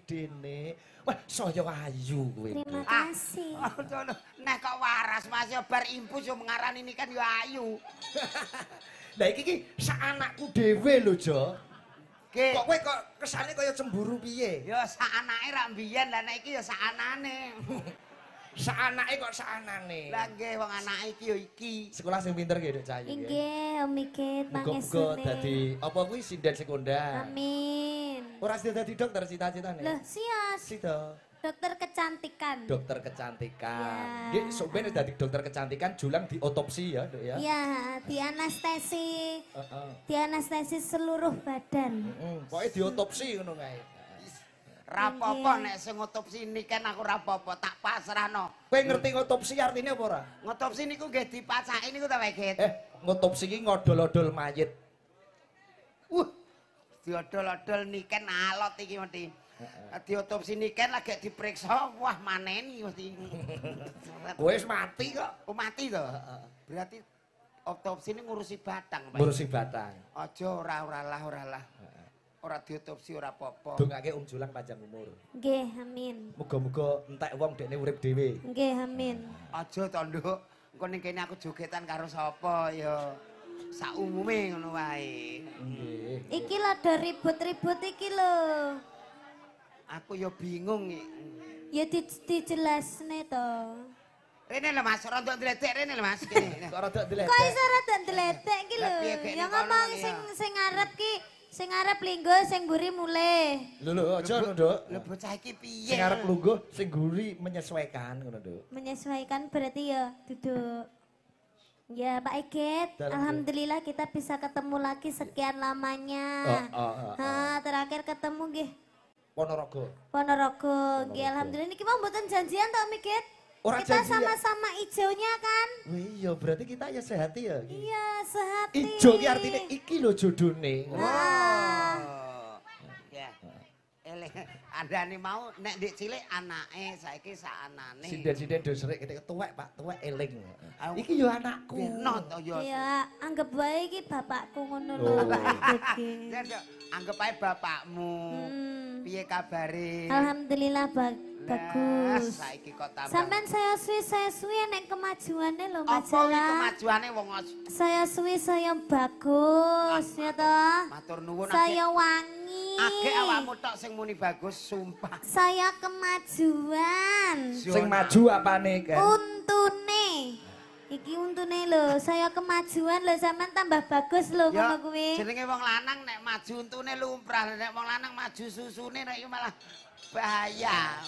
gedene. Wah, saya ayu kowe. Terima kasih. Nek kok waras Mas ya bar impus yo mengarani ini kan yo ayu. Lah iki sak anakku dhewe lho, Jo. Nggih. Kok kowe kok kesane kaya cemburu piye? Ya sak anake ra mbiyen lah nek iki ya sak anane. Sak anake kok sak anane. Lah nggih wong anake iki yo iki. Sekolah sing pinter nggih, Dek Cahayu. Inggih, Om Mikit Muga-muga pangesune. dadi apa kuwi sinden sekondar. Amin. Ora sida dadi dokter cita-citane. Loh, sias. Sida. Dokter kecantikan. Dokter kecantikan. Ya. Nggih, sok ben dadi dokter kecantikan julang diotopsi ya, Dok ya. Iya, di anestesi. Heeh. Di anestesi seluruh badan. Heeh, pokoke diotopsi ngono kae. Rapopo nek sing ngotopsi niken aku rapopo tak pasrahno. Kowe ngerti ngotopsi artine apa ora? Ngotopsi niku nggih dipacaki niku ta Wegit. Ngotopsi ki ngodol-odol mayit. Diodol-odol niken alot iki mesti. Diotopsi niken lagi diperiksa, wah maneni mesti. Kowe wis mati kok. Oh mati to? Berarti otopsi ini ngurusi batang, Pak. Ngurusi batang. Aja ora lah. Ora diotopsi ora apa-apa. Dongake Julang panjang umur. Nggih, amin. Muga-muga entek wong dekne urip dhewe. Nggih, amin. Aja to, Nduk. Engko ning kene aku jogetan karo sapa ya sak umume ngono wae. Nggih. Iki lho ribut-ribut iki lho. Aku ya bingung iki. Ya dijelasne to. Rene lho Mas, ora ndok ndledek rene lho Mas kene. Kok rada diledek. Kok iso rada ndledek iki lho. Lah, piye kene Ya kono, ngomong ya? sing ngarep ki, sing ngarep linggo, sing mburi mulih. Lho aja ngono, Nduk. Lho bocah iki piye? Sing arep lungguh, sing guri menyesuaikan ngono, Nduk. Menyesuaikan berarti ya duduk. Ya Pak Egit, Dalam, alhamdulillah kita bisa ketemu lagi sekian lamanya. Terakhir ketemu nggih Ponorogo. Ponorogo. Nggih alhamdulillah niki mau mboten janjian to Mikit? Ora Kita janjian. sama-sama ijonya kan? Wih, iya berarti kita ya sehati ya. iki. Iya, sehati. Ijo ki artine iki lho jodone. Ah. Ya. Eleh, andane mau nek ndik cilik anake, saiki sak anane. Sinden-sinden do serik ketek tuwek, Pak, tuwek eling. Aku- Iki yo anakku. Beno to ya. Iya, anggap bae iki bapakku ngono lho Oh. Pak Egit ki. Ya, anggap ae bapakmu. Hmm. Piye kabare? Alhamdulillah Lah, bagus. saiki kok tambah. Sampean saya suwi nek kemajuannya lho apa kuwi majalah. kemajuane wong Saya suwi saya bagus ya toh. matur nuwun Saya wangi. Ake awakmu tok sing muni bagus sumpah. Saya kemajuan. Sing maju apane, Ken? Untune. Iki untune lho, saya kemajuan lho sampean tambah bagus lho Ya, ngono kuwi. jenenge wong lanang nek maju untune lumrah, nek wong lanang maju susune nek iku malah bahaya.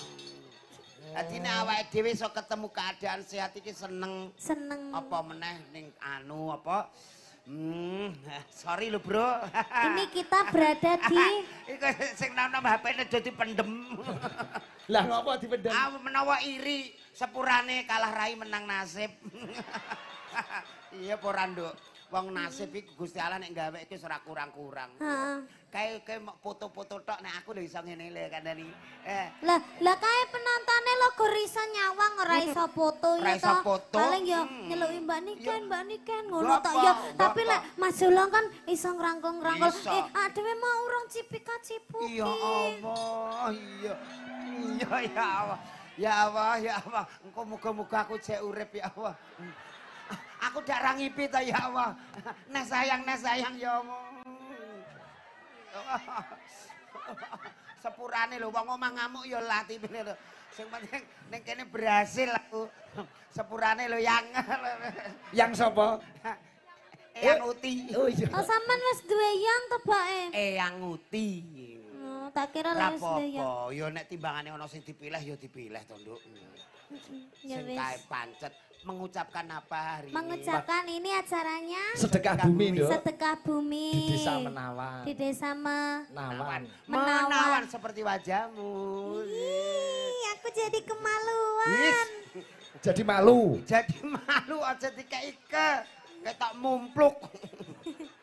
Dadi nek awake dhewe iso ketemu keadaan sehat iki seneng. Seneng. Apa meneh ning anu apa? Sorry lho, Bro. Ini kita berada di Iku sing nom-nom HP-ne dadi pendem. Lah ngopo dipendem? Menawa iri sepurane kalah rai menang nasib. Iya apa ora, Nduk? Wong nasib iki Gusti Allah nek gawe iki ora kurang-kurang. Heeh. Kae mok foto-foto tok nek aku lho iso ngene lho kandhani. Lah kae penontonnya lo gak iso nyawang ora iso foto Ora ya iso toh. foto. Paling ya nyeluki Mbak Niken ngono Gak tok apa, ya. gak Tapi apa. lek Mas Julong kan iso ngrangkul-ngrangkul. Iso. Adewe mau urung cipika-cipuki. Ya Allah, iya. Iya ya Allah. Ya Allah, ya Allah. Engko muga-muga aku jek urip ya Allah. Aku dak ngipi ta ya Allah. Nah sayang ya Allah. Sepurane lho wong omah ngamuk ya latine lho. Sing penting ning kene berhasil aku. Sepurane lho yang Yang sapa? Eyang Uti. Oh iya. Oh sampean wis duwe yang to, Bake? Eyang Uti. Oh, tak kira Ora wis duwe yang. apa-apa, ya nek timbangane ana sing dipilih ya dipilih to, Nduk. Ya Sing wis. kae pancet mengucapkan apa hari Mengucapkan ini acaranya Sedekah bumi, Nduk. sedekah bumi. Di desa Menawan. Di desa Nawan. Menawan seperti wajahmu. Ih, aku jadi kemaluan. Jadi malu. Jadi malu aja dikei ketok mumpluk.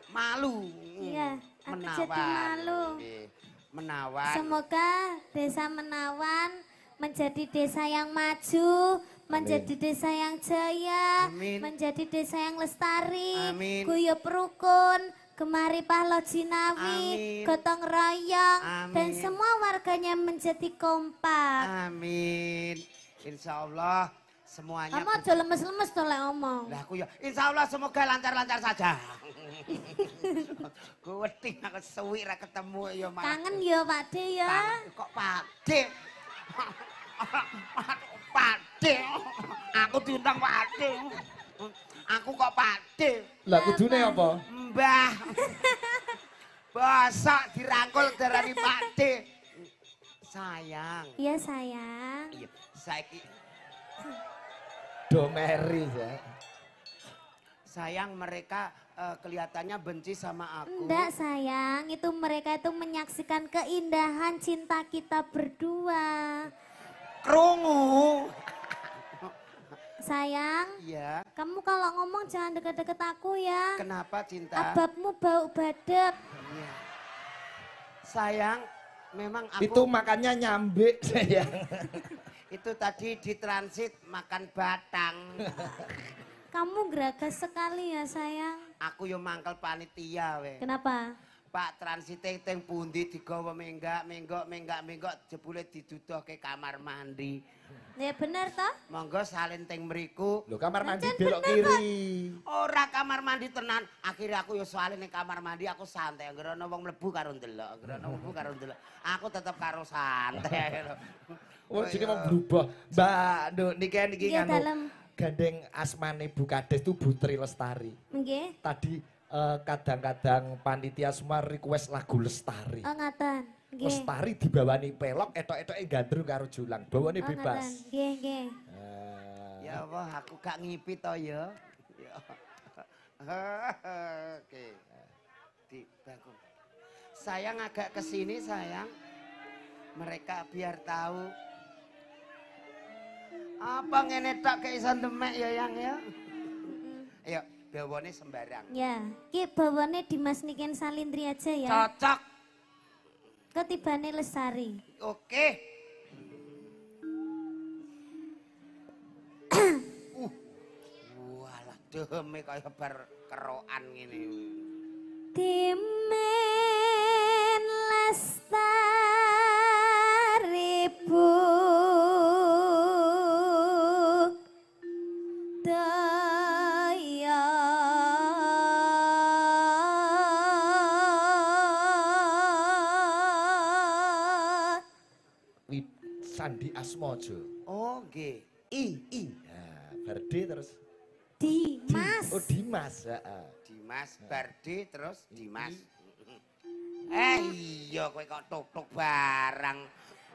Malu. Iya, aku jadi malu. Nggih. Menawan. Semoga desa Menawan menjadi desa yang maju, menjadi desa yang jaya, Amin. menjadi desa yang lestari, Amin. guyub rukun, gemari Pahlo Jinawi, gotong royong, dan semua warganya menjadi kompak. Amin. Insya Allah semuanya. Kamu aja lemes-lemes tuh lek ngomong. Lah aku ya, insya Allah semoga lancar-lancar saja. Gue wedi aku suwi ra ketemu ya Mas. Kangen ya Pak De ya. Kangen. Kok Pak De? Pak De. Aku diundang Pak De. Aku kok Pak De. Lah kudune apa? Mbah. Bosok dirangkul darani Pak De. Sayang. Iya sayang. Iya, saiki Domeri ya. sayang mereka kelihatannya benci sama aku. Enggak sayang, itu mereka itu menyaksikan keindahan cinta kita berdua. Krungu. Sayang, Iya. kamu kalau ngomong jangan deket-deket aku ya. Kenapa cinta? Ababmu bau badep. Iya. Sayang, memang aku Itu makannya nyambe sayang. itu tadi ditransit makan batang. Kamu geragas sekali ya sayang. Aku yo mangkel panitia we. Kenapa? Pak transite teng pundi digawa menggak jebule diduduhke kamar mandi. Ya bener toh? Monggo salin teng mriku. Loh kamar mandi Pancen belok bener, kiri. Ora kamar mandi tenan. Akhirnya aku yo salin ning kamar mandi aku santai. Anggere ana wong mlebu karo ndelok, anggere ana wong mlebu karo ndelok. Aku tetep karo santai. Oh jadi mau berubah. Mbak Nduk niki Iya, nganu. dalem. Gandeng asmane Bu Kades itu Putri Lestari. Nggih. Tadi kadang-kadang panitia semua request lagu Lestari. Oh ngaten. Nggih. Lestari dibawani pelok, etok-etoke gandrung karo julang. Bawane Oh bebas. ngaten. Nggih, nggih. Ya Allah, aku gak ngipit to ya. Ya. Oke. Di bangun. Sayang agak kesini sayang. Mereka biar tahu. Apa ngene tok kayak iso demek ya yang ya. Ayo, bawane sembarang. Ya, ki bawane Dimas Niken Salindri aja ya. Cocok. Ketibane Lestari. Oke. Walah deme kaya bar kerokan ngene. Dimen Lestari Bu Daya Sandi Asmojo. Oh, nggih. I. Nah, Barde terus Dimas. Oh Dimas, heeh. Dimas Bardi terus Dimas. Iya kowe kok tok-tok barang.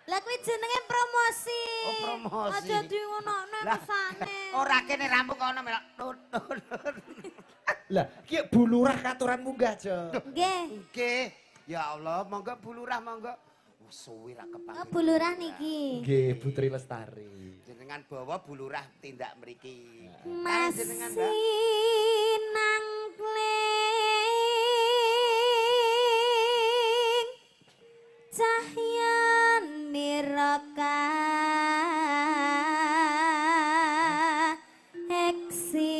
Lah kuwi jenenge promosi. Oh, promosi. Aja di ngono-ngono Lah, mesane. ora kene rambut kono melok tut. Lah, ki Bu Lurah katuran munggah, Jo. Nggih. Nggih. Ya Allah, monggo Bu Lurah monggo. Suwi ra Oh, kepanggih. Bu Lurah niki. Nggih, Putri Lestari. Jenengan bawa Bu Lurah tindak mriki. Masih jenengan, Mbak. nang kling cahya niraka eksi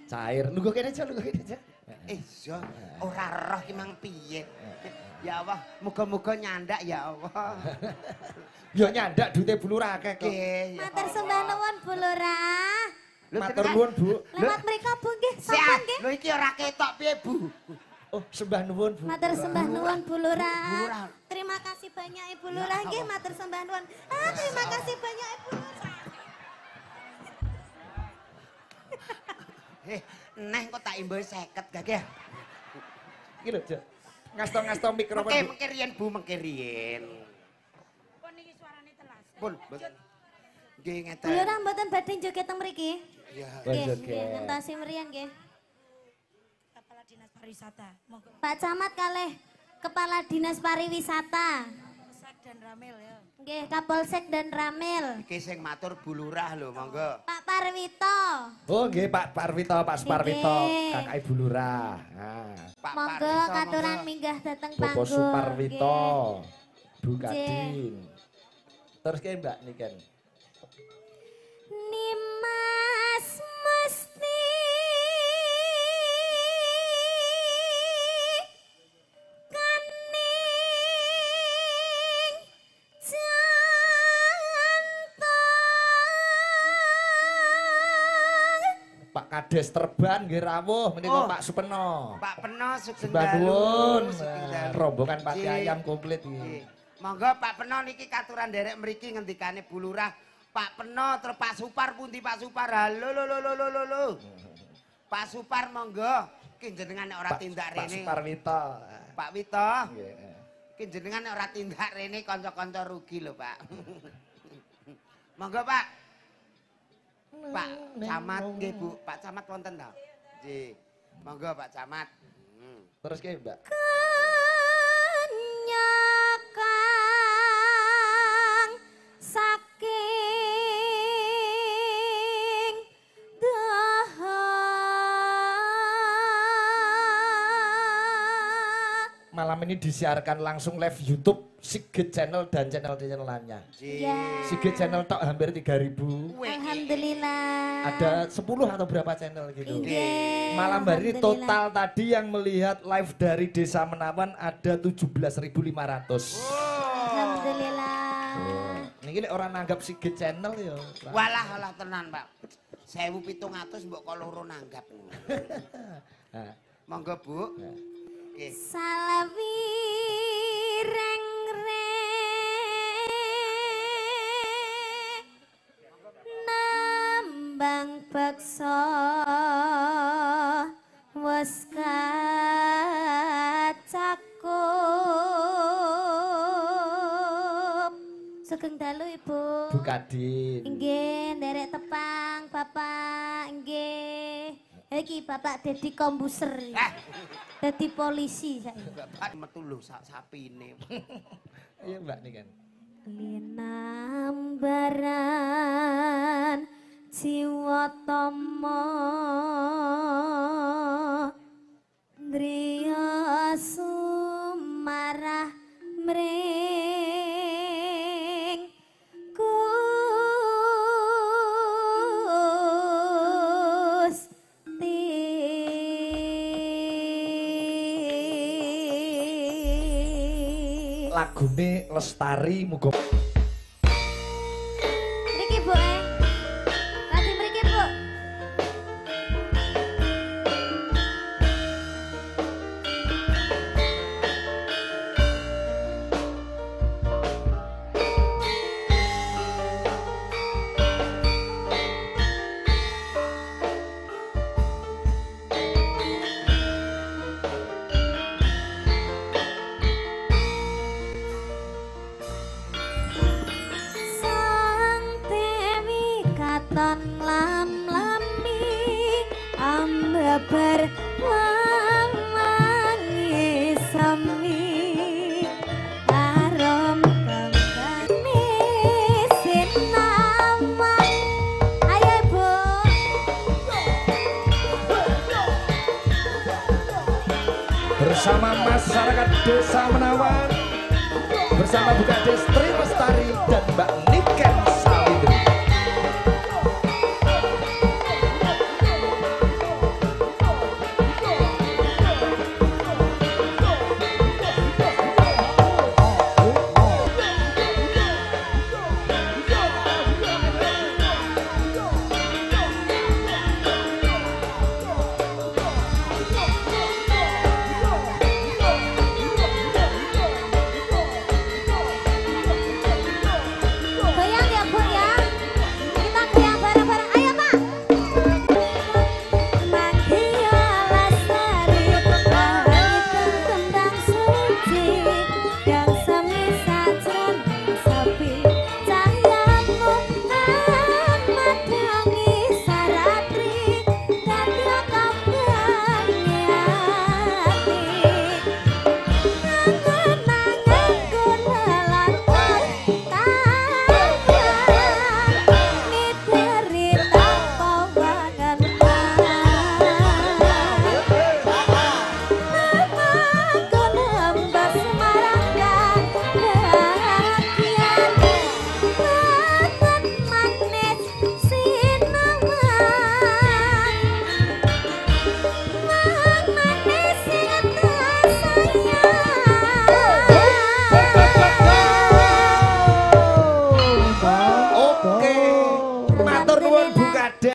Cair. Nunggu kene, Jo, nunggu kene, Jo. Iya, ora roh ki mang piye. Ya Allah, muga-muga nyandak ya Allah. Yo nyandak dute Bu Lurah akeh kok. Nggih. ya matur Allah. sembah nuwun Bu Lurah. Lho, Matur jenengan- nuwun, Bu. Lewat mereka Bu nggih, Siap. sampun nggih. Lho iki ora ketok piye, Bu? Oh, sembah nuwun, Bu. Matur sembah nuwun Bu Lurah. Bu Lurah. Terima kasih banyak Ibu Ya Lurah nggih, Allah. matur sembah nuwun. Terima kasih banyak Ibu Lurah. Neh kok tak imbul 50 gagah. Iki lho, Jo. Ngasto-ngasto mikrofon. Mengke Bu. mengke riyen Bu, mengke riyen. Pun iki suarane telas. Pun mboten. Nggih ngeten. Bu Lurah mboten badhe joget teng mriki. Ya. Nggih, Joget. nggih, ngentasi merian nggih. Kepala Dinas Pariwisata. Monggo Pak Camat kalih Kepala Dinas Pariwisata. Polsek dan Ramil ya. Nggih, Kapolsek dan Ramil. Iki sing matur Bu Lurah lho, monggo. Pak Parwito. Oh, nggih Pak Parwito, Pak Suparwito, Nggih. Kakak Ibu Lurah. Nah, Pak Monggo Parwito, katuran monggo. minggah dateng Bapak panggung. Suparwito, Bu Nggih. Kadin. Terus kayak Mbak Niken. Nimas Kades Terban nggih rawuh menika Pak Supeno. Pak Peno Sugeng Sebanun. Dalu. Rombongan Pati Nggih. Ayam komplit iki. Nggih. Monggo Pak Peno niki katuran derek mriki ngendikane Bu Lurah. Pak Peno terus Pak Supar pundi Pak Supar. Halo lho. Pak Supar monggo. Ki jenengan nek ora tindak Pak rene. Suparwito. Pak Wito. Nggih. Ki jenengan nek ora tindak rene kanca-kanca rugi lho, Pak. Monggo, Pak. Pak Camat nggih, Bu. Pak Camat wonten ta? Nggih. Monggo Pak Camat. Terus ke Mbak. Kenyakang saking Malam ini disiarkan langsung live YouTube Sigit Channel dan channel-channel lainnya. Ya. Sigit Channel tok hampir 3.000. Alhamdulillah. Ada 10 atau berapa channel gitu. Iya, Malam hari ini alhamdulillah. total tadi yang melihat live dari Desa Menawan ada 17.500. Alhamdulillah. Niki nek ora nanggap Sigit Channel ya. Walah tenan, Pak. 1.700 mbok kok loro nanggap. Nah, Monggo, Bu. Nggih. Salawi nambang bakso wes kacakup. Sugeng dalu Ibu. Bu Kadin. Nggih, nderek tepang Bapak, nggih. Iki Bapak dadi kombuser. Dadi polisi saya. Bapak metu lho sapine. Iya Mbak nih kan. Linambaran jiwa tama driya sumarah mring Gusti. Lagune Lestari muga Mriki Bu Lagi mriki Bu. Sang Dewi katon lam-lami ambabar wangi sami arom kembani sinama. Ayo Bu. bersama masyarakat Desa Menawan bersama Bu Kades Tri Lestari dan Mbak Niken Salindri. Goyang ya Bu ya. Kita goyang bareng-bareng. Ayo Pak. Magia lestari langit tembang suci yang semi sajroning sepi cahayamu medangi saratri dadi kambangi ati. Nangen-nangen kula lakon miderita pawangan Mangkon hamba semarang bahagian Mangan manis sinamang Mang manis sing sayang Oke, matur nuwun Bu Kades.